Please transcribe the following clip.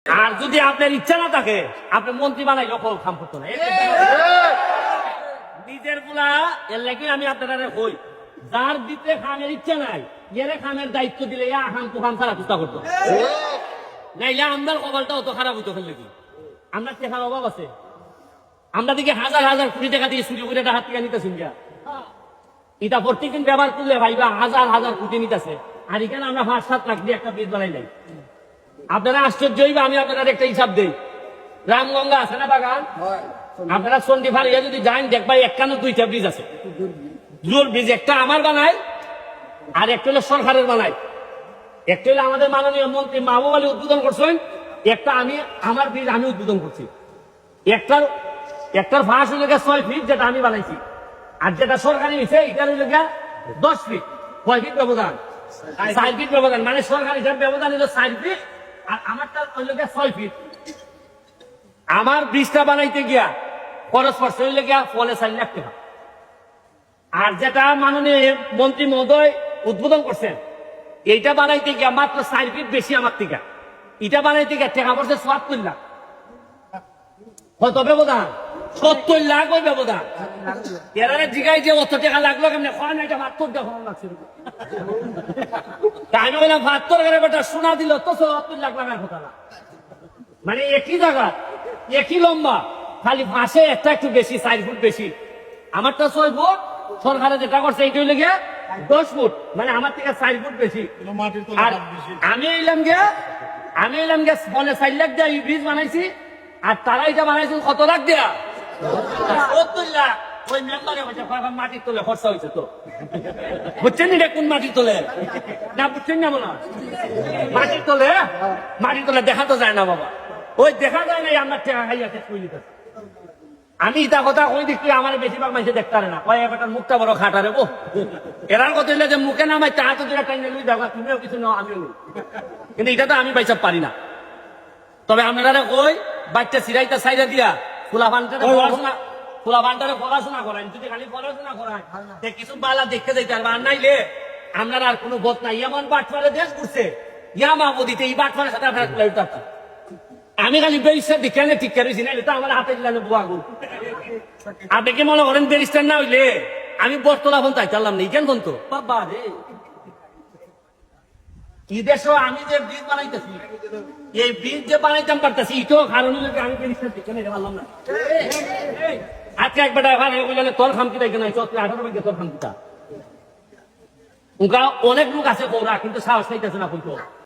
আর যদি আপনার ইচ্ছা না থাকে আপনি মন্ত্রী বানাই লোকল কাম করতো না নিজের গুলা এর লাগে আমি আপনারা হই যার দিতে খামের ইচ্ছা নাই এর খামের দায়িত্ব দিলে হাম তুহাম সারা চেষ্টা করতো নাইলে আমদার কপালটা অত খারাপ হইতো ফেললে কি আমরা টেকার অভাব আছে আমরা দিকে হাজার হাজার কোটি টাকা দিয়ে চুরি করে হাত থেকে নিতেছি এটা প্রত্যেকদিন ব্যবহার করলে ভাইবা হাজার হাজার কোটি নিতেছে আর এখানে আমরা 5-7 লাখ দিয়ে একটা বীজ বানাই নাই আপনারা আশ্চর্য হইবা আমি আপনারা একটা হিসাব দেই রামগঙ্গা আছে না বাগান আপনারা চন্ডিফার যদি যান দেখবা 91টা ব্রিজ আছে জোর ব্রিজ একটা আমার বানাই আর একটা হলো সরকারের বানাই একটা হলো আমাদের মাননীয় মন্ত্রী মাহবুব আলী উদ্বোধন করছেন একটা আমি আমার ব্রিজ আমি উদ্বোধন করছি একটার ফাঁস হইলে 6 ফিট যেটা আমি বানাইছি আর যেটা সরকারি হয়েছে এটা হইলে 10 ফিট 6 ফিট ব্যবধান 4 ফিট ব্যবধান মানে সরকারি ব্যবধান হলো 4 ফিট আর আমারটা হইলে 6 ফিট আমার ব্রিজটা বানাইতে গিয়া খরচ পড়ছে হইলে গিয়া ফলে 4 লাখ টাকা আর যেটা মাননীয় মন্ত্রী মহোদয় উদ্বোধন করছেন এইটা বানাইতে গিয়া মাত্র 4 ফিট বেশি আমার থেকে এটা বানাইতে গিয়া টাকা পড়ছে 74 লাখ কত ব্যবধান 70 লাখ ওই ব্যবধান এরা জিগাই যে অত টাকা লাগলো কেমন হয় না এটা 72 টাকা লাগছে আমি বললাম 72 টাকার বেটা শোনা দিল তো 74 লাখ লাগার কথা না মানে একই জায়গা একই লম্বা খালি ফাঁসে একটা একটু বেশি 4 ফুট বেশি আমারটা 6 ফুট সরকারে যেটা করছে এইটা হইলে গিয়ে 10 ফুট মানে আমার থেকে 4 ফুট বেশি আর আমি এলাম গিয়ে ফলে 4 লাখ দিয়ে ব্রিজ বানাইছি আর তারা এটা বানাইছে কত লাখ দেয়া 70 লাখ ওই মেম্বারে মাটির তোলে খরচা হয়েছে তো বুঝছেন এটা কোন মাটির তোলে না বুঝছেন না মনে মাটির তোলে দেখা তো যায় না বাবা ওই দেখা যায় না আমরা টাকা খাইয়া শেষ করে নিতে আমি এটা কথা কই দেখি আমার বেশিরভাগ মানুষ দেখতে পারে না কয়েক বেটার মুখটা বড় খাটারে ও এরার কথা হইলে যে মুখে নামাই তা তো যেটা টাইম লুই দেখা তুমিও কিছু নাও আমিও নেই কিন্তু এটা তো আমি পাইসা পারি না তবে আপনারা কই বাচ্চা সিরাইটা সাইডা দিয়া ফুলা ভান্ডারে পড়াশোনা করেন যদি খালি পড়াশোনা করায় কিছু বালা দেখতে যাইতে পারবে আর নাইলে আপনার আর কোনো বোধ নাই এমন বাটফারে দেশ ঘুরছে ইয়া মাহবুদিতে এই বাটফারের সাথে আপনার আমি খালি বেরিস্টার দেখে ঠিক করেছি না এটা আমার হাতে দিলাম বুয়া গুল আপনি কি মনে করেন বেরিস্টার না হইলে আমি বটতলা ফোন চাইতে পারলাম না কেন তো বাবা রে এই দেশে আমি যে ব্রিজ বানাইতেছি এই ব্রিজ যে বানাইতাম পারতেছি এটাও কারণ আমি বেরিস্টার দেখে নিতে পারলাম না আজকে একবার তোর খামকি দেখে নাই 18 তোর খামকিটা অনেক লোক আছে ওরা কিন্তু সাহস পাইতেছে না কিন্তু